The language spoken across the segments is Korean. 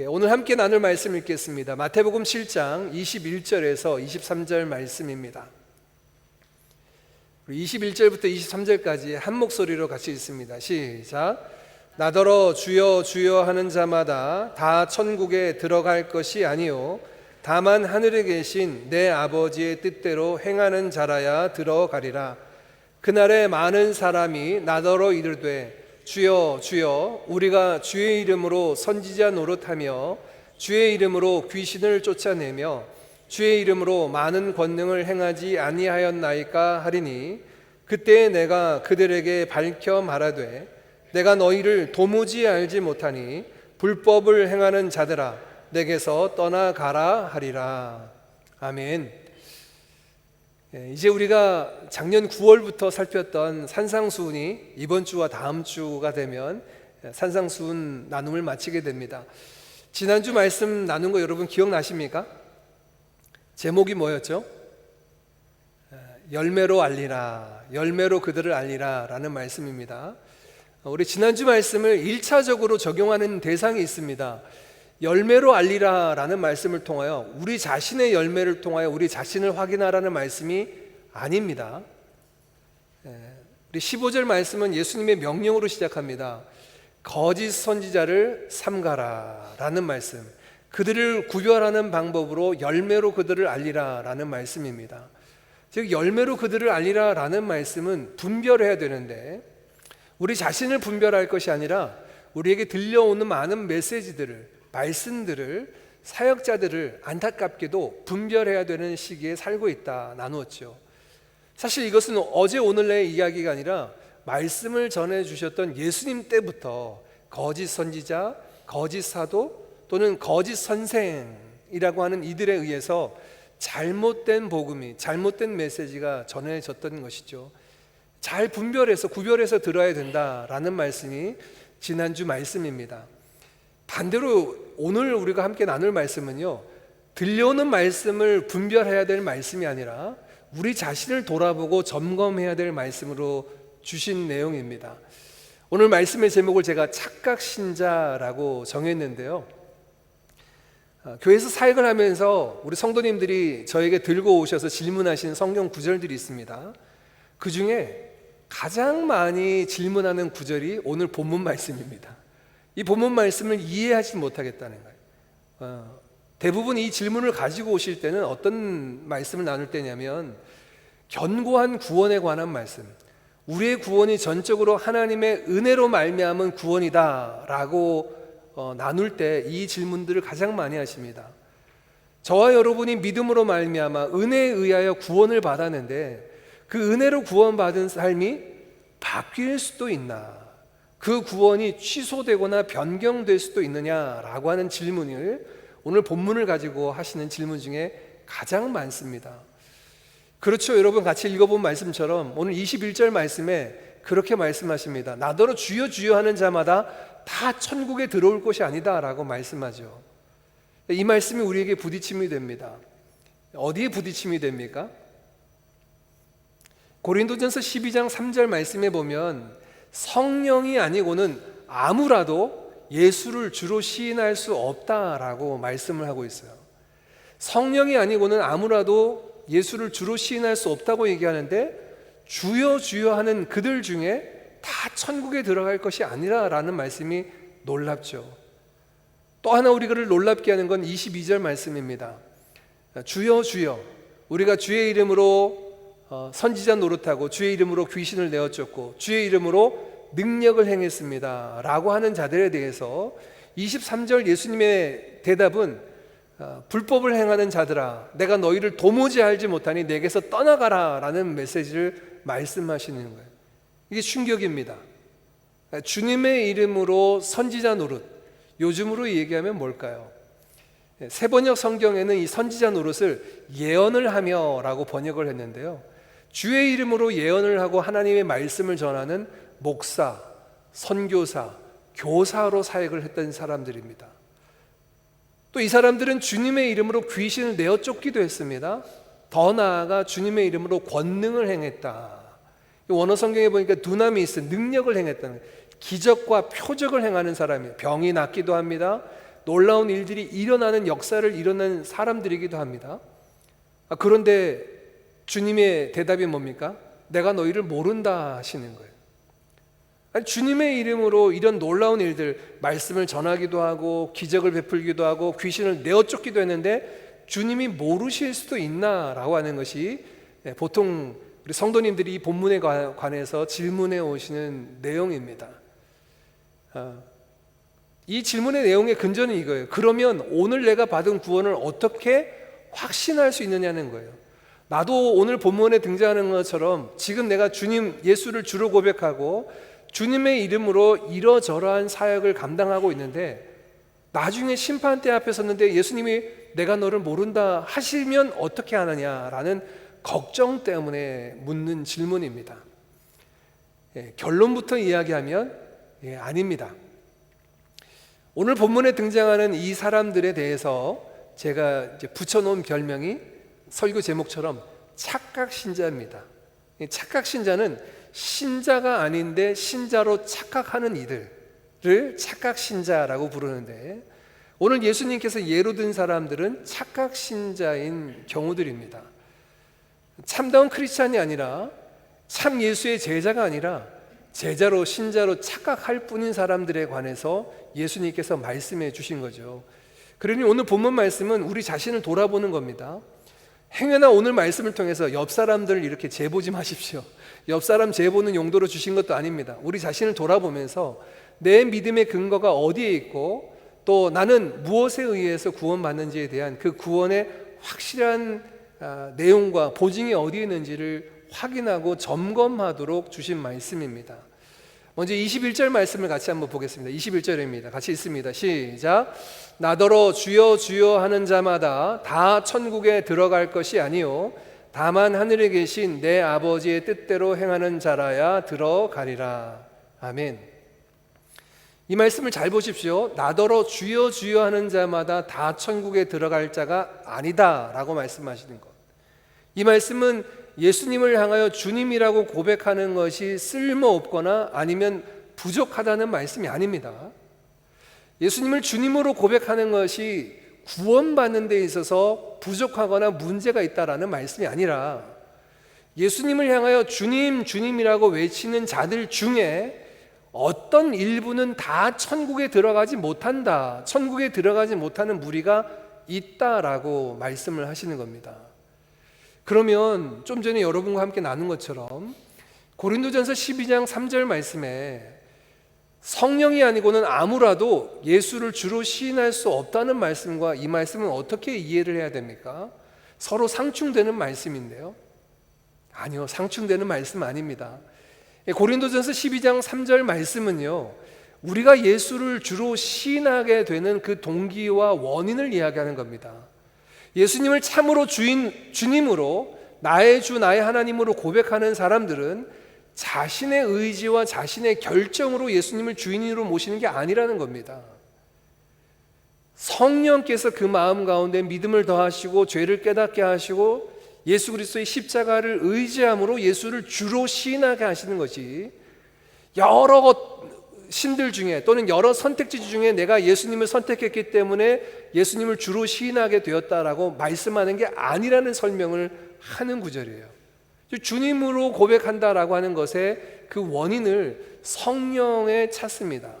오늘 함께 나눌 말씀 읽겠습니다. 마태복음 7장 21절에서 23절 말씀입니다. 21절부터 23절까지 한 목소리로 같이 읽습니다. 시작. 나더러 주여 주여 하는 자마다 다 천국에 들어갈 것이 아니요 다만 하늘에 계신 내 아버지의 뜻대로 행하는 자라야 들어가리라. 그날에 많은 사람이 나더러 이르되 주여 주여 우리가 주의 이름으로 선지자 노릇하며 주의 이름으로 귀신을 쫓아내며 주의 이름으로 많은 권능을 행하지 아니하였나이까 하리니 그때 내가 그들에게 밝혀 말하되 내가 너희를 도무지 알지 못하니 불법을 행하는 자들아 내게서 떠나가라 하리라. 아멘. 이제 우리가 작년 9월부터 살폈던 산상수훈이 이번 주와 다음 주가 되면 산상수훈 나눔을 마치게 됩니다. 지난주 말씀 나눈 거 여러분 기억나십니까? 제목이 뭐였죠? 열매로 알리라, 열매로 그들을 알리라 라는 말씀입니다. 우리 지난주 말씀을 1차적으로 적용하는 대상이 있습니다. 열매로 알리라 라는 말씀을 통하여 우리 자신의 열매를 통하여 우리 자신을 확인하라는 말씀이 아닙니다. 우리 15절 말씀은 예수님의 명령으로 시작합니다. 거짓 선지자를 삼가라 라는 말씀, 그들을 구별하는 방법으로 열매로 그들을 알리라 라는 말씀입니다. 즉 열매로 그들을 알리라 라는 말씀은 분별해야 되는데 우리 자신을 분별할 것이 아니라 우리에게 들려오는 많은 메시지들을, 말씀들을, 사역자들을 안타깝게도 분별해야 되는 시기에 살고 있다 나누었죠. 사실 이것은 어제 오늘의 이야기가 아니라 말씀을 전해주셨던 예수님 때부터 거짓 선지자, 거짓 사도 또는 거짓 선생이라고 하는 이들에 의해서 잘못된 복음이, 잘못된 메시지가 전해졌던 것이죠. 잘 분별해서 구별해서 들어야 된다라는 말씀이 지난주 말씀입니다. 반대로 오늘 우리가 함께 나눌 말씀은요, 들려오는 말씀을 분별해야 될 말씀이 아니라 우리 자신을 돌아보고 점검해야 될 말씀으로 주신 내용입니다. 오늘 말씀의 제목을 제가 착각신자라고 정했는데요, 교회에서 사역을 하면서 우리 성도님들이 저에게 들고 오셔서 질문하신 성경 구절들이 있습니다. 그 중에 가장 많이 질문하는 구절이 오늘 본문 말씀입니다. 이 본문 말씀을 이해하지 못하겠다는 거예요. 대부분 이 질문을 가지고 오실 때는 어떤 말씀을 나눌 때냐면 견고한 구원에 관한 말씀, 우리의 구원이 전적으로 하나님의 은혜로 말미암은 구원이다 라고 나눌 때 이 질문들을 가장 많이 하십니다. 저와 여러분이 믿음으로 말미암아 은혜에 의하여 구원을 받았는데 그 은혜로 구원받은 삶이 바뀔 수도 있나, 그 구원이 취소되거나 변경될 수도 있느냐라고 하는 질문을 오늘 본문을 가지고 하시는 질문 중에 가장 많습니다. 그렇죠. 여러분 같이 읽어본 말씀처럼 오늘 21절 말씀에 그렇게 말씀하십니다. 나더러 주여 주여 하는 자마다 다 천국에 들어올 것이 아니다 라고 말씀하죠. 이 말씀이 우리에게 부딪힘이 됩니다. 어디에 부딪힘이 됩니까? 고린도전서 12장 3절 말씀에 보면 성령이 아니고는 아무라도 예수를 주로 시인할 수 없다라고 말씀을 하고 있어요. 성령이 아니고는 아무라도 예수를 주로 시인할 수 없다고 얘기하는데 주여 주여 하는 그들 중에 다 천국에 들어갈 것이 아니라라는 말씀이 놀랍죠. 또 하나 우리를 놀랍게 하는 건 22절 말씀입니다. 주여 주여 우리가 주의 이름으로 선지자 노릇하고 주의 이름으로 귀신을 내어쫓고 주의 이름으로 능력을 행했습니다 라고 하는 자들에 대해서 23절 예수님의 대답은 불법을 행하는 자들아 내가 너희를 도무지 알지 못하니 내게서 떠나가라 라는 메시지를 말씀하시는 거예요. 이게 충격입니다. 주님의 이름으로 선지자 노릇, 요즘으로 얘기하면 뭘까요? 세번역 성경에는 이 선지자 노릇을 예언을 하며 라고 번역을 했는데요, 주의 이름으로 예언을 하고 하나님의 말씀을 전하는 목사, 선교사, 교사로 사역을 했던 사람들입니다. 또 이 사람들은 주님의 이름으로 귀신을 내어 쫓기도 했습니다. 더 나아가 주님의 이름으로 권능을 행했다. 원어 성경에 보니까 두나미스, 능력을 행했다는 거예요. 기적과 표적을 행하는 사람이에요. 병이 낫기도 합니다. 놀라운 일들이 일어나는 역사를 일어난 사람들이기도 합니다. 그런데 주님의 대답이 뭡니까? 내가 너희를 모른다 하시는 거예요. 아니, 주님의 이름으로 이런 놀라운 일들, 말씀을 전하기도 하고 기적을 베풀기도 하고 귀신을 내어 쫓기도 했는데 주님이 모르실 수도 있나라고 하는 것이 보통 우리 성도님들이 이 본문에 관해서 질문해 오시는 내용입니다. 이 질문의 내용의 근전은 이거예요. 그러면 오늘 내가 받은 구원을 어떻게 확신할 수 있느냐는 거예요. 나도 오늘 본문에 등장하는 것처럼 지금 내가 주님 예수를 주로 고백하고 주님의 이름으로 이러저러한 사역을 감당하고 있는데 나중에 심판대 앞에 섰는데 예수님이 내가 너를 모른다 하시면 어떻게 하느냐라는 걱정 때문에 묻는 질문입니다. 결론부터 이야기하면 아닙니다. 오늘 본문에 등장하는 이 사람들에 대해서 제가 이제 붙여놓은 별명이 설교 제목처럼 착각신자입니다. 착각신자는 신자가 아닌데 신자로 착각하는 이들을 착각신자라고 부르는데 오늘 예수님께서 예로 든 사람들은 착각신자인 경우들입니다. 참다운 크리스찬이 아니라 참 예수의 제자가 아니라 제자로 신자로 착각할 뿐인 사람들에 관해서 예수님께서 말씀해 주신 거죠. 그러니 오늘 본문 말씀은 우리 자신을 돌아보는 겁니다. 행여나 오늘 말씀을 통해서 옆 사람들을 이렇게 재보지 마십시오. 옆 사람 재보는 용도로 주신 것도 아닙니다. 우리 자신을 돌아보면서 내 믿음의 근거가 어디에 있고 또 나는 무엇에 의해서 구원받는지에 대한 그 구원의 확실한 내용과 보증이 어디에 있는지를 확인하고 점검하도록 주신 말씀입니다. 먼저 21절 말씀을 같이 한번 보겠습니다. 21절입니다. 같이 읽습니다. 시작. 나더러 주여 주여 하는 자마다 다 천국에 들어갈 것이 아니요 다만 하늘에 계신 내 아버지의 뜻대로 행하는 자라야 들어가리라. 아멘. 이 말씀을 잘 보십시오. 나더러 주여 주여 하는 자마다 다 천국에 들어갈 자가 아니다 라고 말씀하시는 것. 이 말씀은 예수님을 향하여 주님이라고 고백하는 것이 쓸모없거나 아니면 부족하다는 말씀이 아닙니다. 예수님을 주님으로 고백하는 것이 구원받는 데 있어서 부족하거나 문제가 있다라는 말씀이 아니라 예수님을 향하여 주님 주님이라고 외치는 자들 중에 어떤 일부는 다 천국에 들어가지 못한다, 천국에 들어가지 못하는 무리가 있다라고 말씀을 하시는 겁니다. 그러면 좀 전에 여러분과 함께 나눈 것처럼 고린도전서 12장 3절 말씀에 성령이 아니고는 아무라도 예수를 주로 시인할 수 없다는 말씀과 이 말씀은 어떻게 이해를 해야 됩니까? 서로 상충되는 말씀인데요. 아니요, 상충되는 말씀 아닙니다. 고린도전서 12장 3절 말씀은요, 우리가 예수를 주로 시인하게 되는 그 동기와 원인을 이야기하는 겁니다. 예수님을 참으로 주님으로 나의 주 나의 하나님으로 고백하는 사람들은 자신의 의지와 자신의 결정으로 예수님을 주인으로 모시는 게 아니라는 겁니다. 성령께서 그 마음 가운데 믿음을 더하시고 죄를 깨닫게 하시고 예수 그리스도의 십자가를 의지함으로 예수를 주로 시인하게 하시는 것이 여러 신들 중에 또는 여러 선택지 중에 내가 예수님을 선택했기 때문에 예수님을 주로 시인하게 되었다라고 말씀하는 게 아니라는 설명을 하는 구절이에요. 주님으로 고백한다라고 하는 것의 그 원인을 성령에 찾습니다.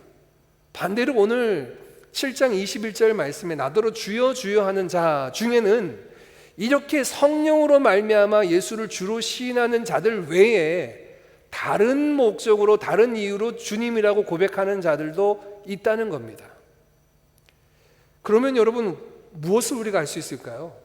반대로 오늘 7장 21절 말씀에 나더러 주여 주여 하는 자 중에는 이렇게 성령으로 말미암아 예수를 주로 시인하는 자들 외에 다른 목적으로 다른 이유로 주님이라고 고백하는 자들도 있다는 겁니다. 그러면 여러분 무엇을 우리가 알 수 있을까요?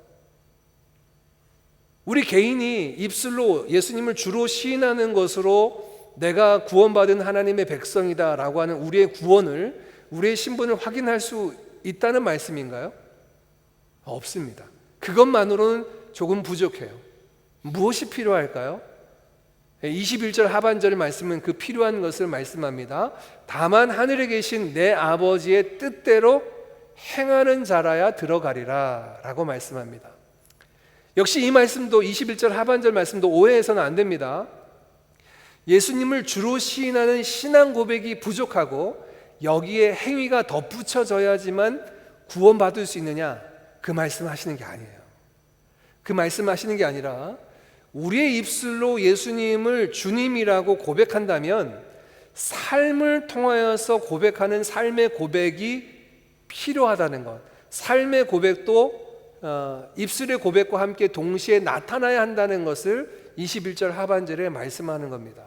우리 개인이 입술로 예수님을 주로 시인하는 것으로 내가 구원받은 하나님의 백성이다 라고 하는 우리의 구원을, 우리의 신분을 확인할 수 있다는 말씀인가요? 없습니다. 그것만으로는 조금 부족해요. 무엇이 필요할까요? 21절 하반절 말씀은 그 필요한 것을 말씀합니다. 다만 하늘에 계신 내 아버지의 뜻대로 행하는 자라야 들어가리라 라고 말씀합니다. 역시 이 말씀도 21절 하반절 말씀도 오해해서는 안 됩니다. 예수님을 주로 시인하는 신앙 고백이 부족하고 여기에 행위가 덧붙여져야지만 구원받을 수 있느냐? 그 말씀하시는 게 아니에요. 그 말씀하시는 게 아니라 우리의 입술로 예수님을 주님이라고 고백한다면 삶을 통하여서 고백하는 삶의 고백이 필요하다는 것. 삶의 고백도 입술의 고백과 함께 동시에 나타나야 한다는 것을 21절 하반절에 말씀하는 겁니다.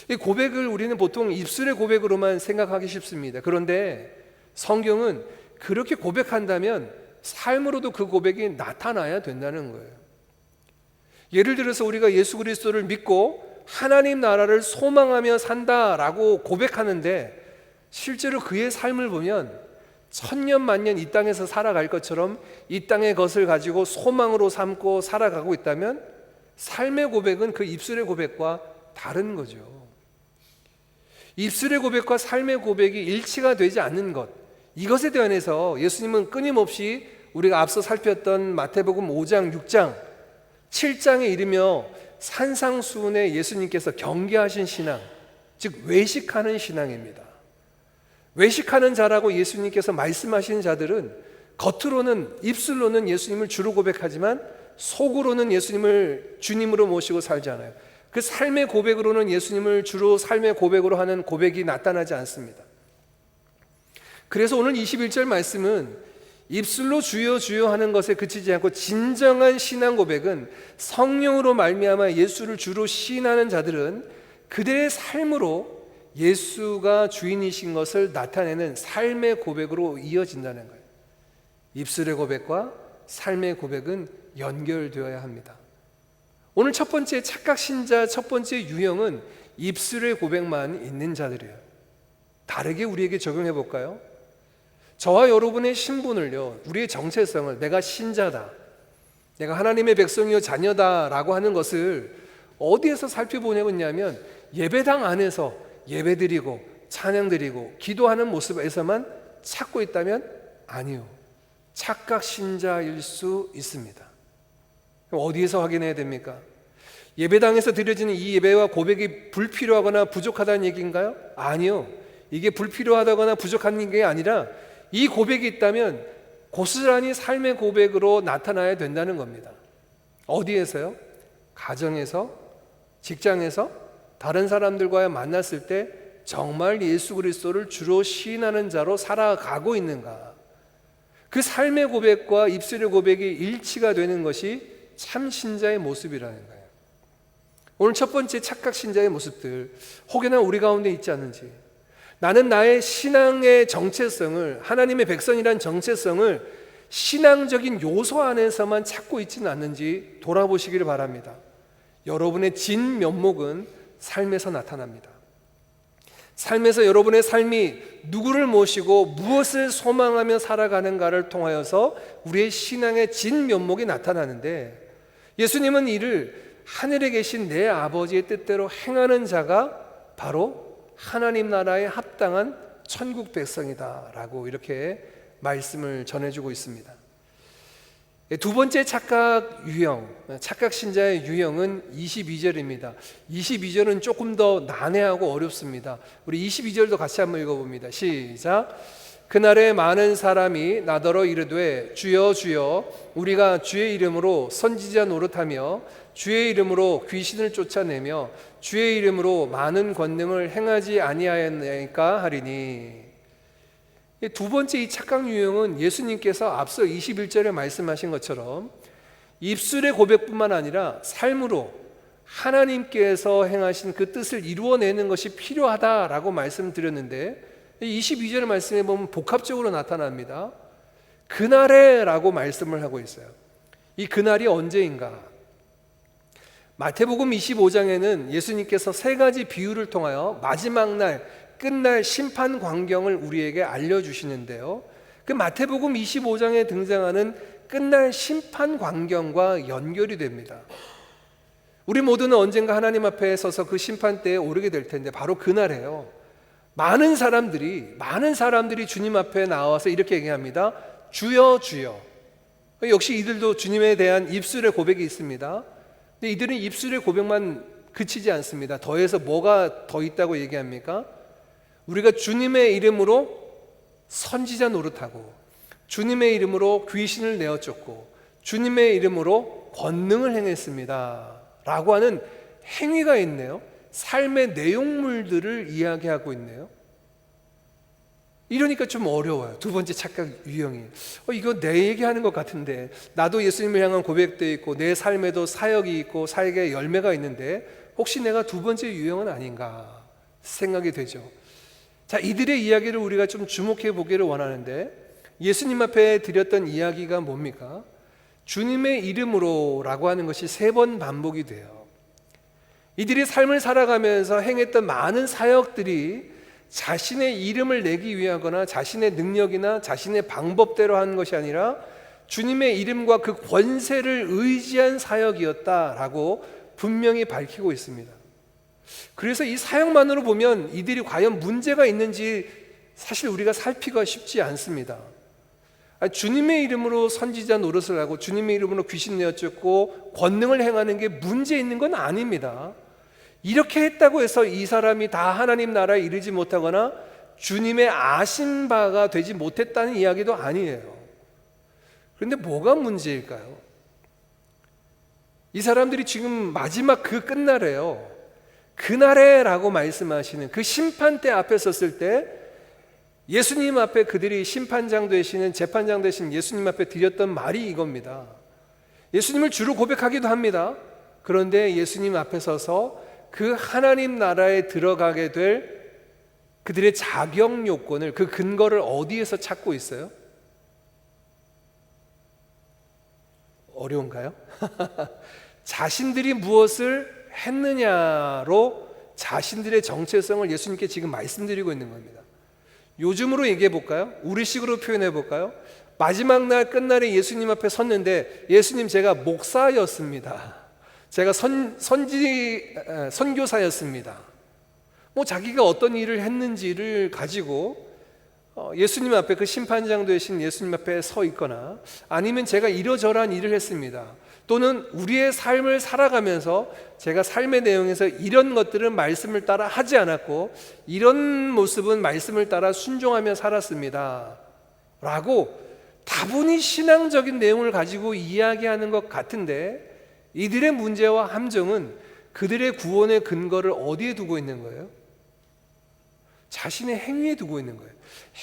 이 고백을 우리는 보통 입술의 고백으로만 생각하기 쉽습니다. 그런데 성경은 그렇게 고백한다면 삶으로도 그 고백이 나타나야 된다는 거예요. 예를 들어서 우리가 예수 그리스도를 믿고 하나님 나라를 소망하며 산다라고 고백하는데 실제로 그의 삶을 보면 천년 만년 이 땅에서 살아갈 것처럼 이 땅의 것을 가지고 소망으로 삼고 살아가고 있다면 삶의 고백은 그 입술의 고백과 다른 거죠. 입술의 고백과 삶의 고백이 일치가 되지 않는 것, 이것에 대해서 예수님은 끊임없이 우리가 앞서 살폈던 마태복음 5장, 6장, 7장에 이르며 산상수훈에 예수님께서 경계하신 신앙, 즉 외식하는 신앙입니다. 외식하는 자라고 예수님께서 말씀하신 자들은 겉으로는, 입술로는 예수님을 주로 고백하지만 속으로는 예수님을 주님으로 모시고 살지 않아요. 그 삶의 고백으로는 예수님을 주로 삶의 고백으로 하는 고백이 나타나지 않습니다. 그래서 오늘 21절 말씀은 입술로 주여 주여 하는 것에 그치지 않고 진정한 신앙 고백은 성령으로 말미암아 예수를 주로 시인하는 자들은 그들의 삶으로 예수가 주인이신 것을 나타내는 삶의 고백으로 이어진다는 거예요. 입술의 고백과 삶의 고백은 연결되어야 합니다. 오늘 첫 번째 착각 신자 첫 번째 유형은 입술의 고백만 있는 자들이에요. 다르게 우리에게 적용해 볼까요? 저와 여러분의 신분을요, 우리의 정체성을 내가 신자다, 내가 하나님의 백성이요 자녀다 라고 하는 것을 어디에서 살펴보냐면 예배당 안에서 예배드리고 찬양드리고 기도하는 모습에서만 찾고 있다면 아니요, 착각 신자일 수 있습니다. 어디에서 확인해야 됩니까? 예배당에서 드려지는 이 예배와 고백이 불필요하거나 부족하다는 얘기인가요? 아니요, 이게 불필요하다거나 부족한 게 아니라 이 고백이 있다면 고스란히 삶의 고백으로 나타나야 된다는 겁니다. 어디에서요? 가정에서, 직장에서, 다른 사람들과의 만났을 때 정말 예수 그리스도를 주로 시인하는 자로 살아가고 있는가? 그 삶의 고백과 입술의 고백이 일치가 되는 것이 참 신자의 모습이라는 거예요. 오늘 첫 번째 착각 신자의 모습들 혹여나 우리 가운데 있지 않는지, 나는 나의 신앙의 정체성을, 하나님의 백성이란 정체성을 신앙적인 요소 안에서만 찾고 있지는 않는지 돌아보시기를 바랍니다. 여러분의 진 면목은 삶에서 나타납니다. 삶에서 여러분의 삶이 누구를 모시고 무엇을 소망하며 살아가는가를 통하여서 우리의 신앙의 진 면목이 나타나는데, 예수님은 이를 하늘에 계신 내 아버지의 뜻대로 행하는 자가 바로 하나님 나라에 합당한 천국 백성이다 라고 이렇게 말씀을 전해주고 있습니다. 두 번째 착각 유형, 착각 신자의 유형은 22절입니다. 22절은 조금 더 난해하고 어렵습니다. 우리 22절도 같이 한번 읽어봅니다. 시작. 그날에 많은 사람이 나더러 이르되 주여 주여 우리가 주의 이름으로 선지자 노릇하며 주의 이름으로 귀신을 쫓아내며 주의 이름으로 많은 권능을 행하지 아니하였나이까 하리니. 두 번째 이 착각 유형은 예수님께서 앞서 21절에 말씀하신 것처럼 입술의 고백뿐만 아니라 삶으로 하나님께서 행하신 그 뜻을 이루어내는 것이 필요하다라고 말씀드렸는데, 22절의 말씀에 보면 복합적으로 나타납니다. 그날에 라고 말씀을 하고 있어요. 이 그날이 언제인가? 마태복음 25장에는 예수님께서 세 가지 비유를 통하여 마지막 날, 끝날 심판 광경을 우리에게 알려주시는데요, 그 마태복음 25장에 등장하는 끝날 심판 광경과 연결이 됩니다. 우리 모두는 언젠가 하나님 앞에 서서 그 심판대에 오르게 될 텐데 바로 그날에요, 많은 사람들이 주님 앞에 나와서 이렇게 얘기합니다. 주여 주여. 역시 이들도 주님에 대한 입술의 고백이 있습니다. 근데 이들은 입술의 고백만 그치지 않습니다. 더해서 뭐가 더 있다고 얘기합니까? 우리가 주님의 이름으로 선지자 노릇하고 주님의 이름으로 귀신을 내어 쫓고 주님의 이름으로 권능을 행했습니다 라고 하는 행위가 있네요. 삶의 내용물들을 이야기하고 있네요. 이러니까 좀 어려워요. 두 번째 착각 유형이 이거 내 얘기하는 것 같은데, 나도 예수님을 향한 고백도 있고 내 삶에도 사역이 있고 사역의 열매가 있는데 혹시 내가 두 번째 유형은 아닌가 생각이 되죠. 자, 이들의 이야기를 우리가 좀 주목해 보기를 원하는데, 예수님 앞에 드렸던 이야기가 뭡니까? 주님의 이름으로 라고 하는 것이 3번 반복이 돼요. 이들이 삶을 살아가면서 행했던 많은 사역들이 자신의 이름을 내기 위하거나 자신의 능력이나 자신의 방법대로 하는 것이 아니라 주님의 이름과 그 권세를 의지한 사역이었다라고 분명히 밝히고 있습니다. 그래서 이 사역만으로 보면 이들이 과연 문제가 있는지 사실 우리가 살피기가 쉽지 않습니다. 주님의 이름으로 선지자 노릇을 하고 주님의 이름으로 귀신 내어쫓고 권능을 행하는 게 문제 있는 건 아닙니다. 이렇게 했다고 해서 이 사람이 다 하나님 나라에 이르지 못하거나 주님의 아신 바가 되지 못했다는 이야기도 아니에요. 그런데 뭐가 문제일까요? 이 사람들이 지금 마지막 그 끝날에요, 그날에라고 말씀하시는 그 심판대 앞에 섰을 때 예수님 앞에 그들이 심판장 되시는, 재판장 되신 예수님 앞에 드렸던 말이 이겁니다. 예수님을 주로 고백하기도 합니다. 그런데 예수님 앞에 서서 그 하나님 나라에 들어가게 될 그들의 자격 요건을, 그 근거를 어디에서 찾고 있어요? 어려운가요? 자신들이 무엇을 했느냐로 자신들의 정체성을 예수님께 지금 말씀드리고 있는 겁니다. 요즘으로 얘기해 볼까요? 우리식으로 표현해 볼까요? 마지막 날 끝날에 예수님 앞에 섰는데, 예수님 제가 목사였습니다, 제가 선교사였습니다, 뭐 자기가 어떤 일을 했는지를 가지고 예수님 앞에, 그 심판장 되신 예수님 앞에 서 있거나, 아니면 제가 이러저러한 일을 했습니다, 또는 우리의 삶을 살아가면서 제가 삶의 내용에서 이런 것들은 말씀을 따라 하지 않았고 이런 모습은 말씀을 따라 순종하며 살았습니다 라고 다분히 신앙적인 내용을 가지고 이야기하는 것 같은데, 이들의 문제와 함정은 그들의 구원의 근거를 어디에 두고 있는 거예요? 자신의 행위에 두고 있는 거예요.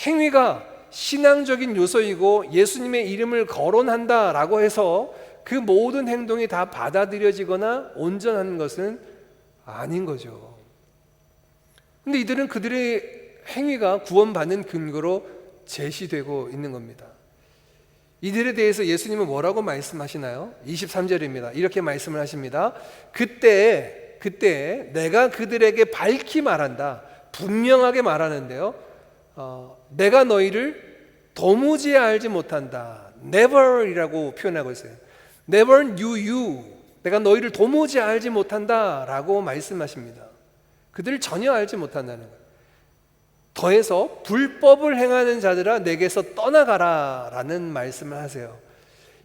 행위가 신앙적인 요소이고 예수님의 이름을 거론한다라고 해서 그 모든 행동이 다 받아들여지거나 온전한 것은 아닌 거죠. 근데 이들은 그들의 행위가 구원받는 근거로 제시되고 있는 겁니다. 이들에 대해서 예수님은 뭐라고 말씀하시나요? 23절입니다. 이렇게 말씀을 하십니다. 그때 내가 그들에게 밝히 말한다, 분명하게 말하는데요, 내가 너희를 도무지 알지 못한다, never이라고 표현하고 있어요. Never knew you, 내가 너희를 도무지 알지 못한다 라고 말씀하십니다. 그들을 전혀 알지 못한다는 거예요. 더해서 불법을 행하는 자들아 내게서 떠나가라 라는 말씀을 하세요.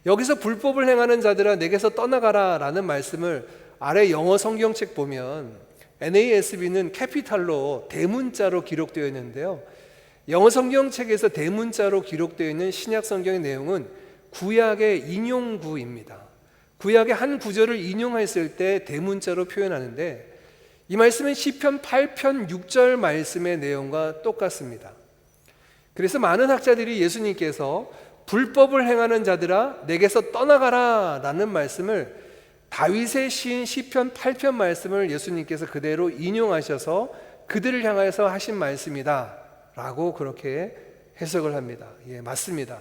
여기서 불법을 행하는 자들아 내게서 떠나가라 라는 말씀을 아래 영어 성경책 보면 NASB는 캐피탈로 대문자로 기록되어 있는데요, 영어 성경책에서 대문자로 기록되어 있는 신약 성경의 내용은 구약의 인용구입니다. 구약의 한 구절을 인용했을 때 대문자로 표현하는데, 이 말씀은 시편 8편 6절 말씀의 내용과 똑같습니다. 그래서 많은 학자들이 예수님께서 불법을 행하는 자들아 내게서 떠나가라 라는 말씀을, 다윗의 시인 시편 8편 말씀을 예수님께서 그대로 인용하셔서 그들을 향해서 하신 말씀이다 라고 그렇게 해석을 합니다. 예, 맞습니다.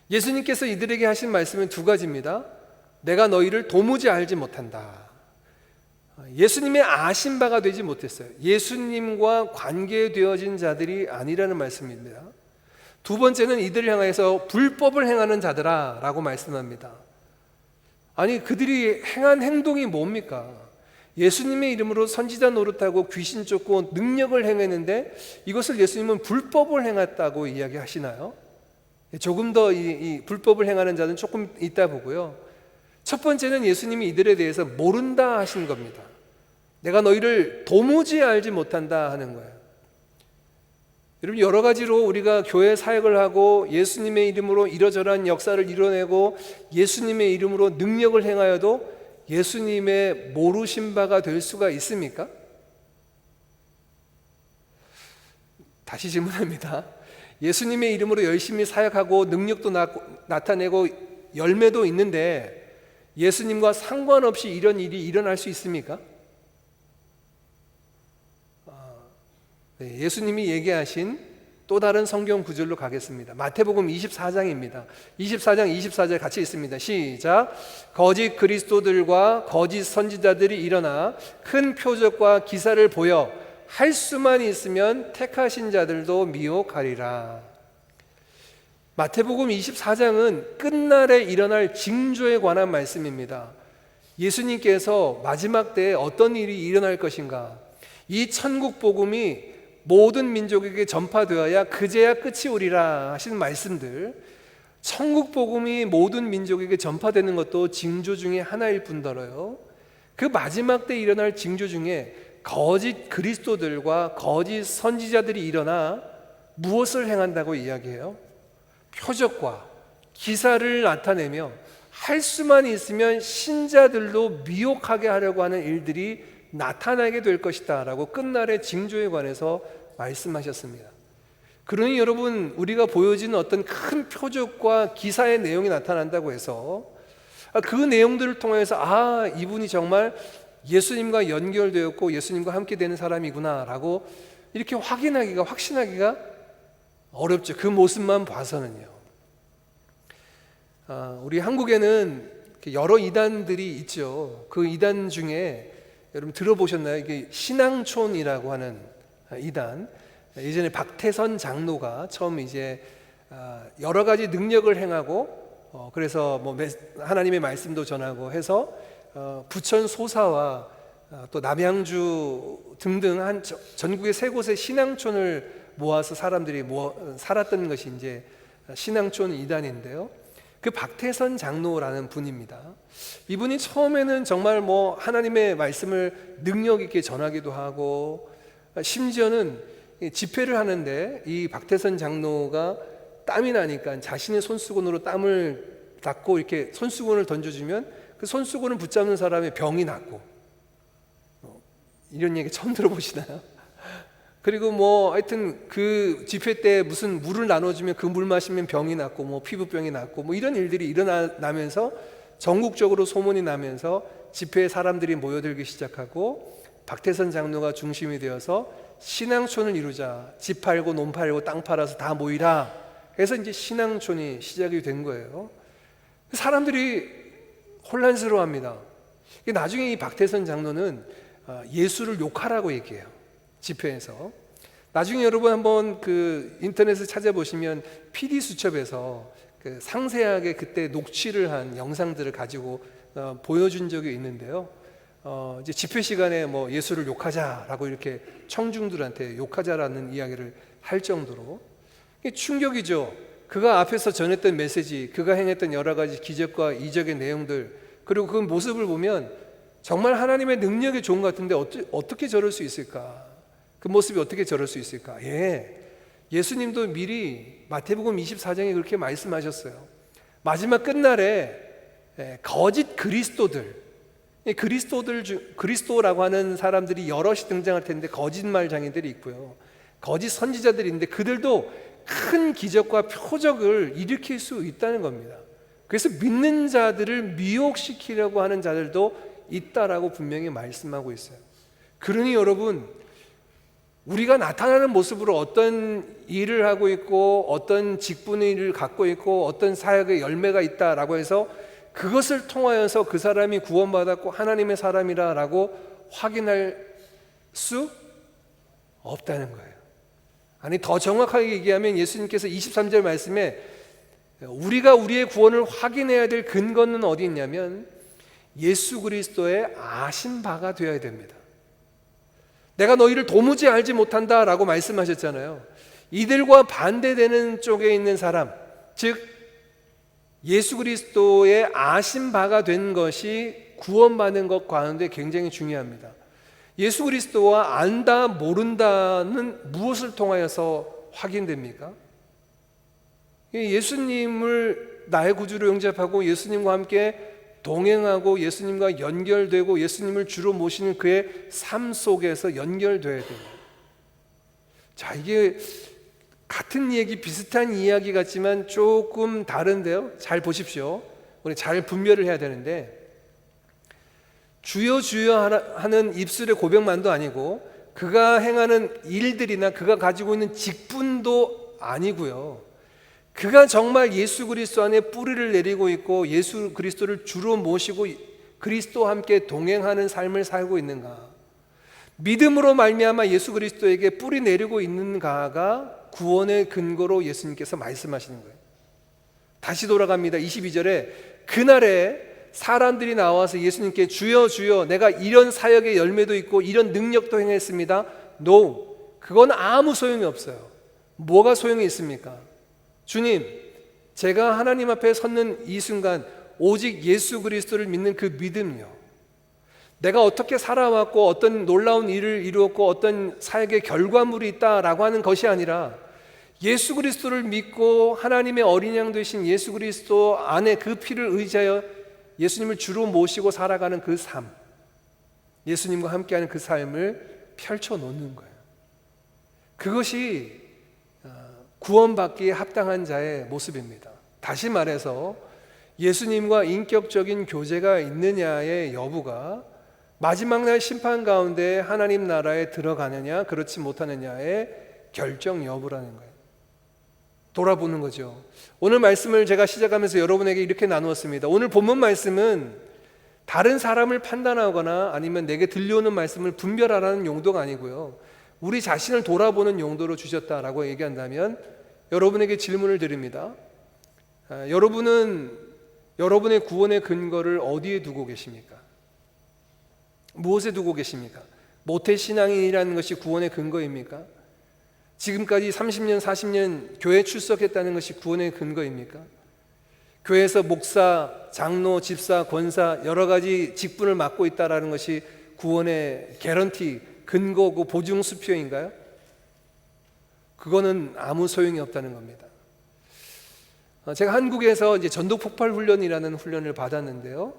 예수님께서 이들에게 하신 말씀은 두 가지입니다. 내가 너희를 도무지 알지 못한다. 예수님의 아신 바가 되지 못했어요. 예수님과 관계되어진 자들이 아니라는 말씀입니다. 두 번째는 이들을 향해서 불법을 행하는 자들아 라고 말씀합니다. 아니, 그들이 행한 행동이 뭡니까? 예수님의 이름으로 선지자 노릇하고 귀신 쫓고 능력을 행했는데 이것을 예수님은 불법을 행했다고 이야기하시나요? 조금 더 이 불법을 행하는 자는 조금 이따 보고요. 첫 번째는 예수님이 이들에 대해서 모른다 하신 겁니다. 내가 너희를 도무지 알지 못한다 하는 거예요. 여러분, 여러 가지로 우리가 교회 사역을 하고 예수님의 이름으로 이러저러한 역사를 이뤄내고 예수님의 이름으로 능력을 행하여도 예수님의 모르신 바가 될 수가 있습니까? 다시 질문합니다. 예수님의 이름으로 열심히 사역하고 능력도 나타내고 열매도 있는데 예수님과 상관없이 이런 일이 일어날 수 있습니까? 네, 예수님이 얘기하신 또 다른 성경 구절로 가겠습니다. 마태복음 24장입니다. 24장 24절 같이 있습니다. 시작. 거짓 그리스도들과 거짓 선지자들이 일어나 큰 표적과 기사를 보여 할 수만 있으면 택하신 자들도 미혹하리라. 마태복음 24장은 끝날에 일어날 징조에 관한 말씀입니다. 예수님께서 마지막 때에 어떤 일이 일어날 것인가, 이 천국 복음이 모든 민족에게 전파되어야 그제야 끝이 오리라 하시는 말씀들, 천국 복음이 모든 민족에게 전파되는 것도 징조 중에 하나일 뿐더러요, 그 마지막 때 일어날 징조 중에 거짓 그리스도들과 거짓 선지자들이 일어나 무엇을 행한다고 이야기해요? 표적과 기사를 나타내며 할 수만 있으면 신자들도 미혹하게 하려고 하는 일들이 나타나게 될 것이다 라고 끝날의 징조에 관해서 말씀하셨습니다. 그러니 여러분, 우리가 보여지는 어떤 큰 표적과 기사의 내용이 나타난다고 해서 그 내용들을 통해서 이분이 정말 예수님과 연결되었고 예수님과 함께 되는 사람이구나 라고 이렇게 확신하기가 어렵죠. 그 모습만 봐서는요. 우리 한국에는 여러 이단들이 있죠. 그 이단 중에 여러분 들어보셨나요? 이게 신앙촌이라고 하는 이단. 예전에 박태선 장로가 처음 이제 여러 가지 능력을 행하고 그래서 뭐 하나님의 말씀도 전하고 해서 부천 소사와 또 남양주 등등 한 전국의 세 곳의 신앙촌을 모아서 사람들이 살았던 것이 이제 신앙촌 이단인데요. 그 박태선 장로라는 분입니다. 이분이 처음에는 정말 뭐 하나님의 말씀을 능력 있게 전하기도 하고 심지어는 집회를 하는데 이 박태선 장로가 땀이 나니까 자신의 손수건으로 땀을 닦고 이렇게 손수건을 던져주면 그 손수건을 붙잡는 사람의 병이 낫고, 이런 얘기 처음 들어보시나요? 그리고 뭐 하여튼 그 집회 때 무슨 물을 나눠주면 그 물 마시면 병이 낫고 뭐 피부병이 낫고 뭐 이런 일들이 일어나면서 전국적으로 소문이 나면서 집회에 사람들이 모여들기 시작하고 박태선 장로가 중심이 되어서 신앙촌을 이루자, 집 팔고 논 팔고 땅 팔아서 다 모이라 해서 이제 신앙촌이 시작이 된 거예요. 사람들이 혼란스러워합니다. 나중에 이 박태선 장로는 예수를 욕하라고 얘기해요. 집회에서. 나중에 여러분 한번 그 인터넷에 찾아보시면 PD수첩에서 그 상세하게 그때 녹취를 한 영상들을 가지고 보여준 적이 있는데요. 이제 집회 시간에 뭐 예수를 욕하자라고 이렇게 청중들한테 욕하자라는 이야기를 할 정도로 충격이죠. 그가 앞에서 전했던 메시지, 그가 행했던 여러 가지 기적과 이적의 내용들, 그리고 그 모습을 보면 정말 하나님의 능력이 좋은 것 같은데 어떻게 저럴 수 있을까? 그 모습이 어떻게 저럴 수 있을까? 예수님도 미리 마태복음 24장에 그렇게 말씀하셨어요. 마지막 끝날에 거짓 그리스도라고 하는 사람들이 여럿이 등장할 텐데 거짓말 장인들이 있고요, 거짓 선지자들이 있는데 그들도 큰 기적과 표적을 일으킬 수 있다는 겁니다. 그래서 믿는 자들을 미혹시키려고 하는 자들도 있다라고 분명히 말씀하고 있어요. 그러니 여러분, 우리가 나타나는 모습으로 어떤 일을 하고 있고 어떤 직분의 일을 갖고 있고 어떤 사역의 열매가 있다라고 해서 그것을 통하여서 그 사람이 구원받았고 하나님의 사람이라고 확인할 수 없다는 거예요. 아니, 더 정확하게 얘기하면 예수님께서 23절 말씀에 우리가 우리의 구원을 확인해야 될 근거는 어디 있냐면 예수 그리스도의 아신 바가 되어야 됩니다. 내가 너희를 도무지 알지 못한다 라고 말씀하셨잖아요. 이들과 반대되는 쪽에 있는 사람, 즉 예수 그리스도의 아신 바가 된 것이 구원받는 것 가운데 굉장히 중요합니다. 예수 그리스도와 안다 모른다는 무엇을 통하여서 확인됩니까? 예수님을 나의 구주로 영접하고 예수님과 함께 동행하고 예수님과 연결되고 예수님을 주로 모시는 그의 삶 속에서 연결돼야 돼요. 자, 이게 같은 얘기, 비슷한 이야기 같지만 조금 다른데요. 잘 보십시오. 우리 잘 분별을 해야 되는데, 주여 주여 하는 입술의 고백만도 아니고 그가 행하는 일들이나 그가 가지고 있는 직분도 아니고요. 그가 정말 예수 그리스도 안에 뿌리를 내리고 있고 예수 그리스도를 주로 모시고 그리스도와 함께 동행하는 삶을 살고 있는가, 믿음으로 말미암아 예수 그리스도에게 뿌리 내리고 있는가가 구원의 근거로 예수님께서 말씀하시는 거예요. 다시 돌아갑니다. 22절에 그날에 사람들이 나와서 예수님께 주여 주여 내가 이런 사역의 열매도 있고 이런 능력도 행했습니다. No, 그건 아무 소용이 없어요. 뭐가 소용이 있습니까? 주님, 제가 하나님 앞에 섰는 이 순간 오직 예수 그리스도를 믿는 그 믿음이요, 내가 어떻게 살아왔고 어떤 놀라운 일을 이루었고 어떤 사역의 결과물이 있다라고 하는 것이 아니라 예수 그리스도를 믿고 하나님의 어린 양 되신 예수 그리스도 안에 그 피를 의지하여 예수님을 주로 모시고 살아가는 그 삶, 예수님과 함께하는 그 삶을 펼쳐놓는 거예요. 그것이 구원받기에 합당한 자의 모습입니다. 다시 말해서 예수님과 인격적인 교제가 있느냐의 여부가 마지막 날 심판 가운데 하나님 나라에 들어가느냐 그렇지 못하느냐의 결정 여부라는 거예요. 돌아보는 거죠. 오늘 말씀을 제가 시작하면서 여러분에게 이렇게 나누었습니다. 오늘 본문 말씀은 다른 사람을 판단하거나 아니면 내게 들려오는 말씀을 분별하라는 용도가 아니고요, 우리 자신을 돌아보는 용도로 주셨다라고 얘기한다면 여러분에게 질문을 드립니다. 여러분은 여러분의 구원의 근거를 어디에 두고 계십니까? 무엇에 두고 계십니까? 모태신앙인이라는 것이 구원의 근거입니까? 지금까지 30년, 40년 교회 출석했다는 것이 구원의 근거입니까? 교회에서 목사, 장로, 집사, 권사 여러 가지 직분을 맡고 있다는 것이 구원의 개런티, 근거고 보증수표인가요? 그거는 아무 소용이 없다는 겁니다. 제가 한국에서 이제 전도폭발 훈련이라는 훈련을 받았는데요,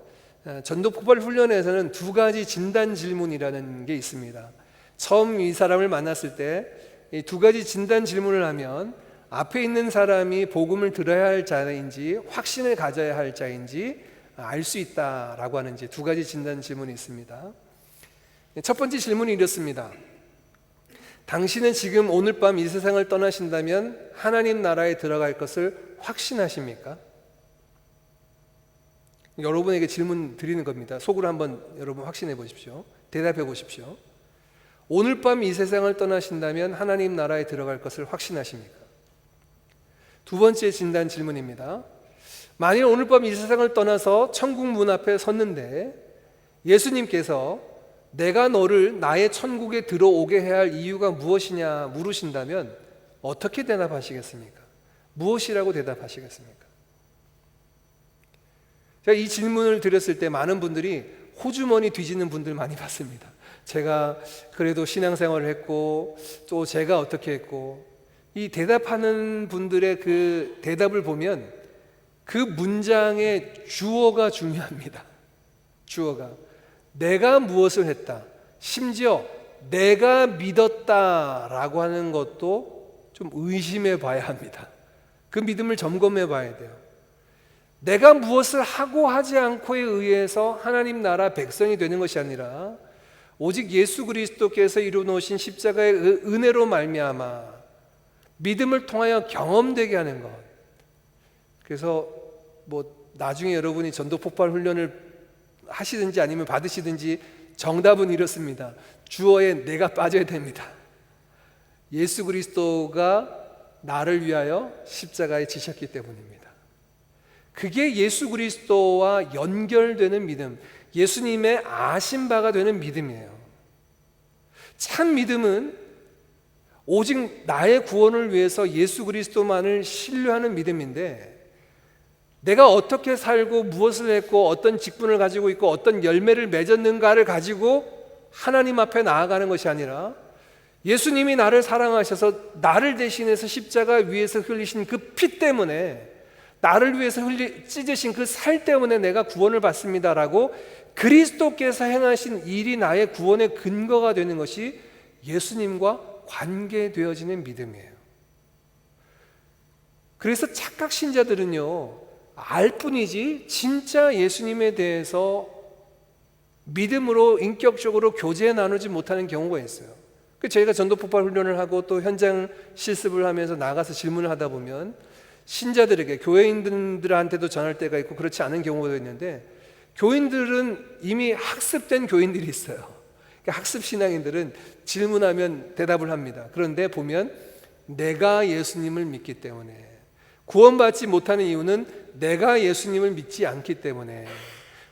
전도폭발 훈련에서는 두 가지 진단 질문이라는 게 있습니다. 처음 이 사람을 만났을 때 이 두 가지 진단 질문을 하면 앞에 있는 사람이 복음을 들어야 할 자인지 확신을 가져야 할 자인지 알 수 있다라고 하는 이제 두 가지 진단 질문이 있습니다. 첫 번째 질문이 이렇습니다. 당신은 지금 오늘 밤 이 세상을 떠나신다면 하나님 나라에 들어갈 것을 확신하십니까? 여러분에게 질문 드리는 겁니다. 속으로 한번 여러분 확신해 보십시오. 대답해 보십시오. 오늘 밤 이 세상을 떠나신다면 하나님 나라에 들어갈 것을 확신하십니까? 두 번째 진단 질문입니다. 만일 오늘 밤 이 세상을 떠나서 천국 문 앞에 섰는데 예수님께서 내가 너를 나의 천국에 들어오게 해야 할 이유가 무엇이냐 물으신다면 어떻게 대답하시겠습니까? 무엇이라고 대답하시겠습니까? 제가 이 질문을 드렸을 때 많은 분들이 호주머니 뒤지는 분들 많이 봤습니다. 제가 그래도 신앙생활을 했고 또 제가 어떻게 했고, 이 대답하는 분들의 그 대답을 보면 그 문장의 주어가 중요합니다. 주어가 내가 무엇을 했다, 심지어 내가 믿었다라고 하는 것도 좀 의심해 봐야 합니다. 그 믿음을 점검해 봐야 돼요. 내가 무엇을 하고 하지 않고에 의해서 하나님 나라 백성이 되는 것이 아니라 오직 예수 그리스도께서 이루어놓으신 십자가의 은혜로 말미암아 믿음을 통하여 경험되게 하는 것. 그래서 나중에 여러분이 전도폭발 훈련을 하시든지 아니면 받으시든지 정답은 이렇습니다. 주어에 내가 빠져야 됩니다. 예수 그리스도가 나를 위하여 십자가에 지셨기 때문입니다. 그게 예수 그리스도와 연결되는 믿음, 예수님의 아신 바가 되는 믿음이에요. 참 믿음은 오직 나의 구원을 위해서 예수 그리스도만을 신뢰하는 믿음인데, 내가 어떻게 살고 무엇을 했고 어떤 직분을 가지고 있고 어떤 열매를 맺었는가를 가지고 하나님 앞에 나아가는 것이 아니라 예수님이 나를 사랑하셔서 나를 대신해서 십자가 위에서 흘리신 그 피 때문에, 나를 위해서 찢으신 그 살 때문에 내가 구원을 받습니다라고 그리스도께서 행하신 일이 나의 구원의 근거가 되는 것이 예수님과 관계되어지는 믿음이에요. 그래서 착각 신자들은요, 알 뿐이지 진짜 예수님에 대해서 믿음으로 인격적으로 교제 나누지 못하는 경우가 있어요. 저희가 전도 폭발 훈련을 하고 또 현장 실습을 하면서 나가서 질문을 하다 보면 신자들에게, 교회인들한테도 전할 때가 있고 그렇지 않은 경우도 있는데, 교인들은 이미 학습된 교인들이 있어요. 학습 신앙인들은 질문하면 대답을 합니다. 그런데 보면 내가 예수님을 믿기 때문에, 구원받지 못하는 이유는 내가 예수님을 믿지 않기 때문에,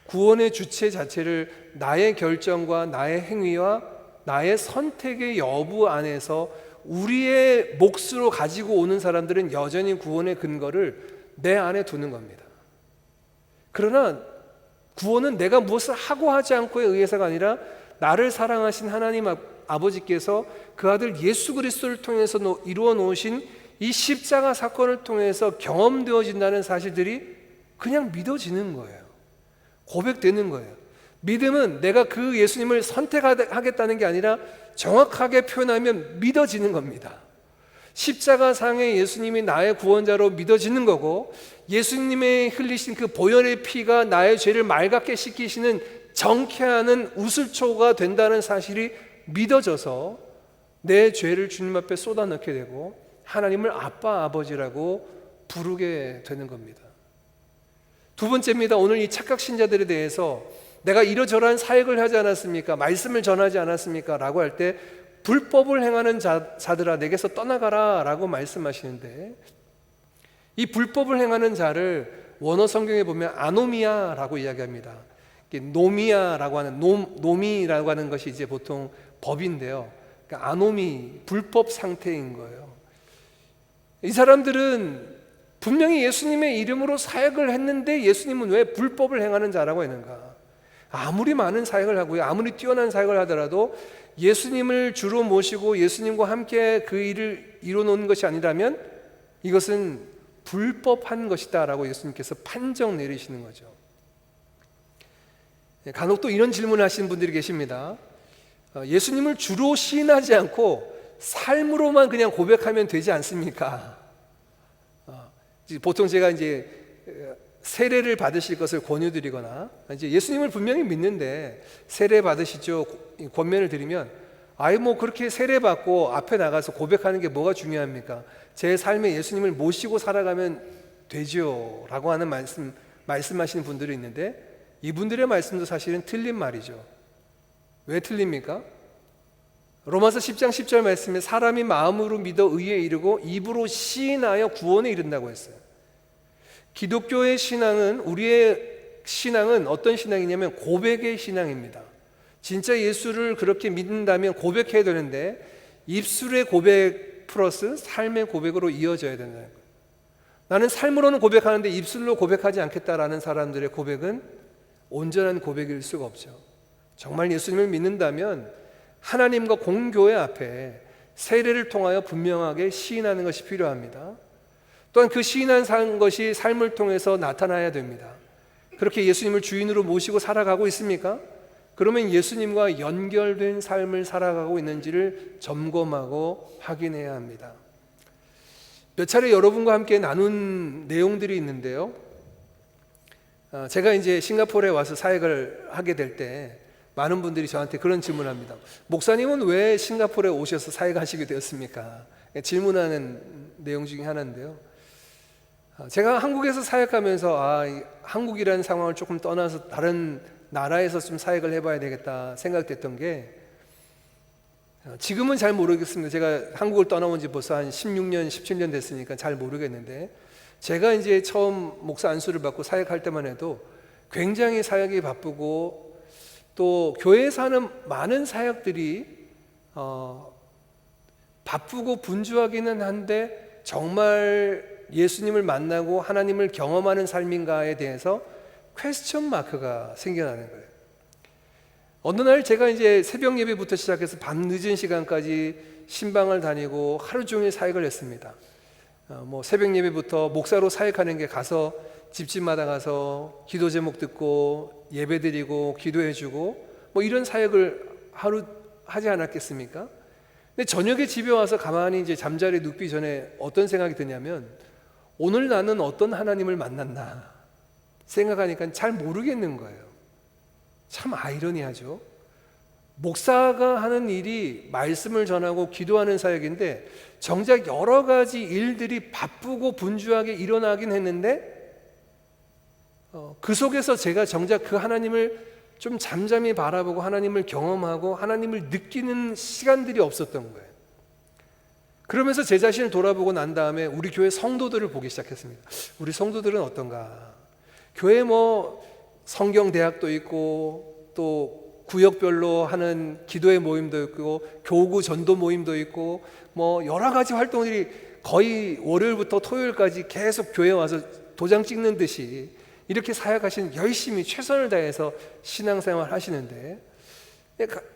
구원의 주체 자체를 나의 결정과 나의 행위와 나의 선택의 여부 안에서 우리의 몫으로 가지고 오는 사람들은 여전히 구원의 근거를 내 안에 두는 겁니다. 그러나 구원은 내가 무엇을 하고 하지 않고에 의해서가 아니라 나를 사랑하신 하나님 아버지께서 그 아들 예수 그리스도를 통해서 이루어 놓으신 이 십자가 사건을 통해서 경험되어진다는 사실들이 그냥 믿어지는 거예요. 고백되는 거예요. 믿음은 내가 그 예수님을 선택하겠다는 게 아니라 정확하게 표현하면 믿어지는 겁니다. 십자가상의 예수님이 나의 구원자로 믿어지는 거고, 예수님의 흘리신 그 보혈의 피가 나의 죄를 맑게 씻기시는 정케하는 우슬초가 된다는 사실이 믿어져서 내 죄를 주님 앞에 쏟아넣게 되고 하나님을 아빠 아버지라고 부르게 되는 겁니다. 두 번째입니다. 오늘 이 착각 신자들에 대해서 내가 이러저러한 사역을 하지 않았습니까? 말씀을 전하지 않았습니까? 라고 할 때 불법을 행하는 자들아 내게서 떠나가라 라고 말씀하시는데, 이 불법을 행하는 자를 원어 성경에 보면 아노미아라고 이야기합니다. 노미아라고 하는 노미라고 하는 것이 이제 보통 법인데요. 그러니까 아노미, 불법 상태인 거예요. 이 사람들은 분명히 예수님의 이름으로 사역을 했는데 예수님은 왜 불법을 행하는 자라고 했는가? 아무리 많은 사역을 하고요, 아무리 뛰어난 사역을 하더라도 예수님을 주로 모시고 예수님과 함께 그 일을 이뤄놓은 것이 아니라면 이것은 불법한 것이다 라고 예수님께서 판정 내리시는 거죠. 간혹 또 이런 질문을 하시는 분들이 계십니다. 예수님을 주로 시인하지 않고 삶으로만 그냥 고백하면 되지 않습니까? 보통 제가 이제 세례를 받으실 것을 권유드리거나, 이제 예수님을 분명히 믿는데 세례 받으시죠 권면을 드리면, 뭐 그렇게 세례 받고 앞에 나가서 고백하는 게 뭐가 중요합니까? 제 삶에 예수님을 모시고 살아가면 되죠 라고 하는 말씀하시는 분들이 있는데, 이분들의 말씀도 사실은 틀린 말이죠. 왜 틀립니까? 로마서 10장 10절 말씀에 사람이 마음으로 믿어 의에 이르고 입으로 시인하여 구원에 이른다고 했어요. 기독교의 신앙은, 우리의 신앙은 어떤 신앙이냐면 고백의 신앙입니다. 진짜 예수를 그렇게 믿는다면 고백해야 되는데 입술의 고백 플러스 삶의 고백으로 이어져야 된다는 거예요. 나는 삶으로는 고백하는데 입술로 고백하지 않겠다라는 사람들의 고백은 온전한 고백일 수가 없죠. 정말 예수님을 믿는다면 하나님과 공교회 앞에 세례를 통하여 분명하게 시인하는 것이 필요합니다. 또한 그 시인한 것이 삶을 통해서 나타나야 됩니다. 그렇게 예수님을 주인으로 모시고 살아가고 있습니까? 그러면 예수님과 연결된 삶을 살아가고 있는지를 점검하고 확인해야 합니다. 몇 차례 여러분과 함께 나눈 내용들이 있는데요, 제가 이제 싱가포르에 와서 사역을 하게 될 때 많은 분들이 저한테 그런 질문을 합니다. 목사님은 왜 싱가포르에 오셔서 사역하시게 되었습니까? 질문하는 내용 중에 하나인데요, 제가 한국에서 사역하면서 한국이라는 상황을 조금 떠나서 다른 나라에서 좀 사역을 해봐야 되겠다 생각됐던 게, 지금은 잘 모르겠습니다. 제가 한국을 떠나온 지 벌써 한 16년, 17년 됐으니까 잘 모르겠는데, 제가 이제 처음 목사 안수를 받고 사역할 때만 해도 굉장히 사역이 바쁘고, 또 교회에서 하는 많은 사역들이 바쁘고 분주하기는 한데 정말 예수님을 만나고 하나님을 경험하는 삶인가에 대해서 퀘스천 마크가 생겨나는 거예요. 어느 날 제가 이제 새벽 예배부터 시작해서 밤 늦은 시간까지 신방을 다니고 하루 종일 사역을 했습니다. 새벽 예배부터 목사로 사역하는 게 가서 집집마다 가서 기도 제목 듣고 예배 드리고 기도해 주고 이런 사역을 하루 하지 않았겠습니까? 근데 저녁에 집에 와서 가만히 이제 잠자리에 눕기 전에 어떤 생각이 드냐면, 오늘 나는 어떤 하나님을 만났나 생각하니까 잘 모르겠는 거예요. 참 아이러니하죠. 목사가 하는 일이 말씀을 전하고 기도하는 사역인데 정작 여러 가지 일들이 바쁘고 분주하게 일어나긴 했는데 그 속에서 제가 정작 그 하나님을 좀 잠잠히 바라보고 하나님을 경험하고 하나님을 느끼는 시간들이 없었던 거예요. 그러면서 제 자신을 돌아보고 난 다음에 우리 교회 성도들을 보기 시작했습니다. 우리 성도들은 어떤가? 교회 성경 대학도 있고 또 구역별로 하는 기도의 모임도 있고 교구 전도 모임도 있고 여러 가지 활동들이 거의 월요일부터 토요일까지 계속 교회에 와서 도장 찍는 듯이 이렇게 사역하시는, 열심히 최선을 다해서 신앙생활 하시는데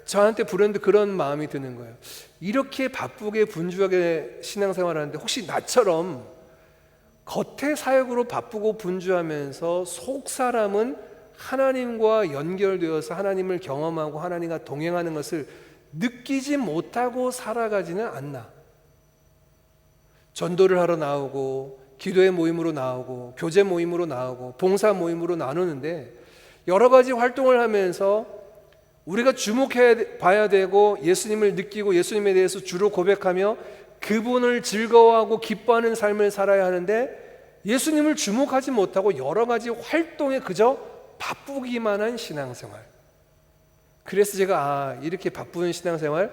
저한테 불현듯 그런 마음이 드는 거예요. 이렇게 바쁘게 분주하게 신앙생활 하는데 혹시 나처럼 겉의 사역으로 바쁘고 분주하면서 속 사람은 하나님과 연결되어서 하나님을 경험하고 하나님과 동행하는 것을 느끼지 못하고 살아가지는 않나? 전도를 하러 나오고 기도의 모임으로 나오고 교제 모임으로 나오고 봉사 모임으로 나누는데 여러 가지 활동을 하면서 우리가 주목해 봐야 되고 예수님을 느끼고 예수님에 대해서 주로 고백하며 그분을 즐거워하고 기뻐하는 삶을 살아야 하는데 예수님을 주목하지 못하고 여러 가지 활동에 그저 바쁘기만 한 신앙생활. 그래서 제가 이렇게 바쁜 신앙생활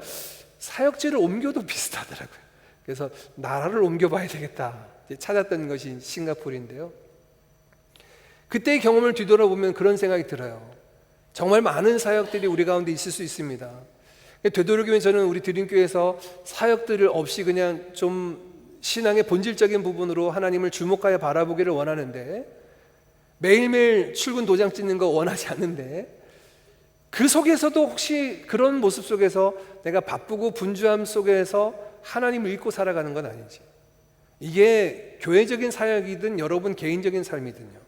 사역지를 옮겨도 비슷하더라고요. 그래서 나라를 옮겨봐야 되겠다 찾았던 것이 싱가포르인데요. 그때의 경험을 뒤돌아보면 그런 생각이 들어요. 정말 많은 사역들이 우리 가운데 있을 수 있습니다. 되도록이면 저는 우리 드림교회에서 사역들을 없이 그냥 좀 신앙의 본질적인 부분으로 하나님을 주목하여 바라보기를 원하는데, 매일매일 출근 도장 찍는 거 원하지 않는데, 그 속에서도 혹시 그런 모습 속에서 내가 바쁘고 분주함 속에서 하나님을 잊고 살아가는 건 아닌지, 이게 교회적인 사역이든 여러분 개인적인 삶이든요.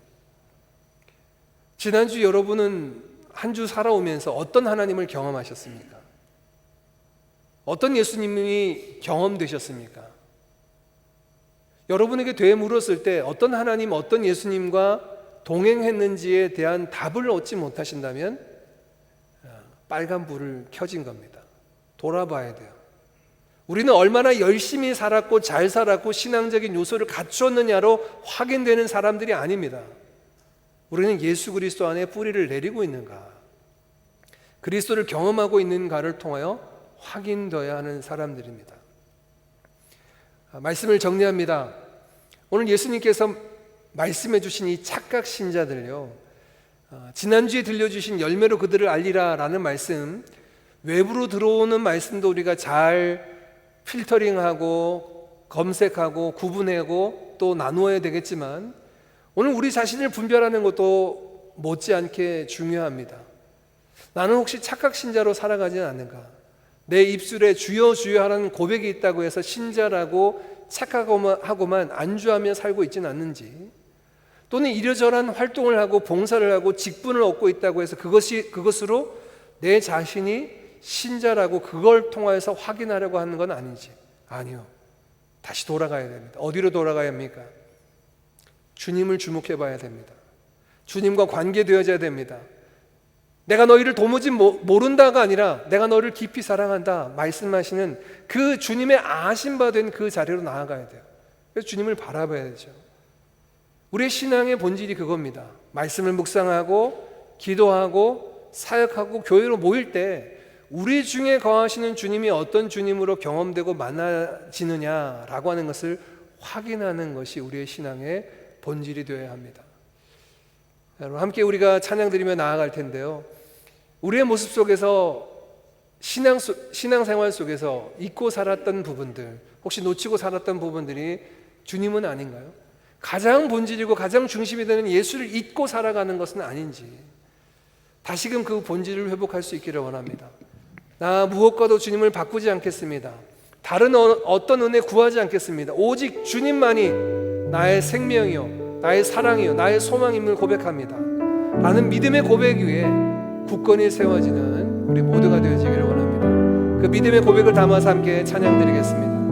지난주 여러분은 한 주 살아오면서 어떤 하나님을 경험하셨습니까? 어떤 예수님이 경험되셨습니까? 여러분에게 되물었을 때 어떤 하나님, 어떤 예수님과 동행했는지에 대한 답을 얻지 못하신다면 빨간 불을 켜진 겁니다. 돌아봐야 돼요. 우리는 얼마나 열심히 살았고 잘 살았고 신앙적인 요소를 갖추었느냐로 확인되는 사람들이 아닙니다. 우리는 예수 그리스도 안에 뿌리를 내리고 있는가, 그리스도를 경험하고 있는가를 통하여 확인되어야 하는 사람들입니다. 말씀을 정리합니다. 오늘 예수님께서 말씀해 주신 이 착각 신자들요, 지난주에 들려주신 열매로 그들을 알리라 라는 말씀, 외부로 들어오는 말씀도 우리가 잘 필터링하고 검색하고 구분하고 또 나누어야 되겠지만, 오늘 우리 자신을 분별하는 것도 못지않게 중요합니다. 나는 혹시 착각 신자로 살아가지는 않는가? 내 입술에 주여 주여 하라는 고백이 있다고 해서 신자라고 착각하고만 안주하며 살고 있지는 않는지, 또는 이러저러한 활동을 하고 봉사를 하고 직분을 얻고 있다고 해서 그것으로 내 자신이 신자라고 그걸 통해서 확인하려고 하는 건 아닌지. 아니요, 다시 돌아가야 됩니다. 어디로 돌아가야 합니까? 주님을 주목해 봐야 됩니다. 주님과 관계되어져야 됩니다. 내가 너희를 도무지 모른다가 아니라 내가 너를 깊이 사랑한다 말씀하시는 그 주님의 아신 바 된 그 자리로 나아가야 돼요. 그래서 주님을 바라봐야 되죠. 우리의 신앙의 본질이 그겁니다. 말씀을 묵상하고 기도하고 사역하고 교회로 모일 때 우리 중에 거하시는 주님이 어떤 주님으로 경험되고 만나지느냐라고 하는 것을 확인하는 것이 우리의 신앙의 본질이 되어야 합니다. 여러분, 함께 우리가 찬양 드리며 나아갈 텐데요, 우리의 모습 속에서 신앙생활 속에서 잊고 살았던 부분들, 혹시 놓치고 살았던 부분들이 주님은 아닌가요? 가장 본질이고 가장 중심이 되는 예수를 잊고 살아가는 것은 아닌지, 다시금 그 본질을 회복할 수 있기를 원합니다. 나 무엇과도 주님을 바꾸지 않겠습니다. 다른 어떤 은혜 구하지 않겠습니다. 오직 주님만이 나의 생명이요, 나의 사랑이요, 나의 소망임을 고백합니다. 라는 믿음의 고백 위에 굳건히 세워지는 우리 모두가 되어지기를 원합니다. 그 믿음의 고백을 담아서 함께 찬양드리겠습니다.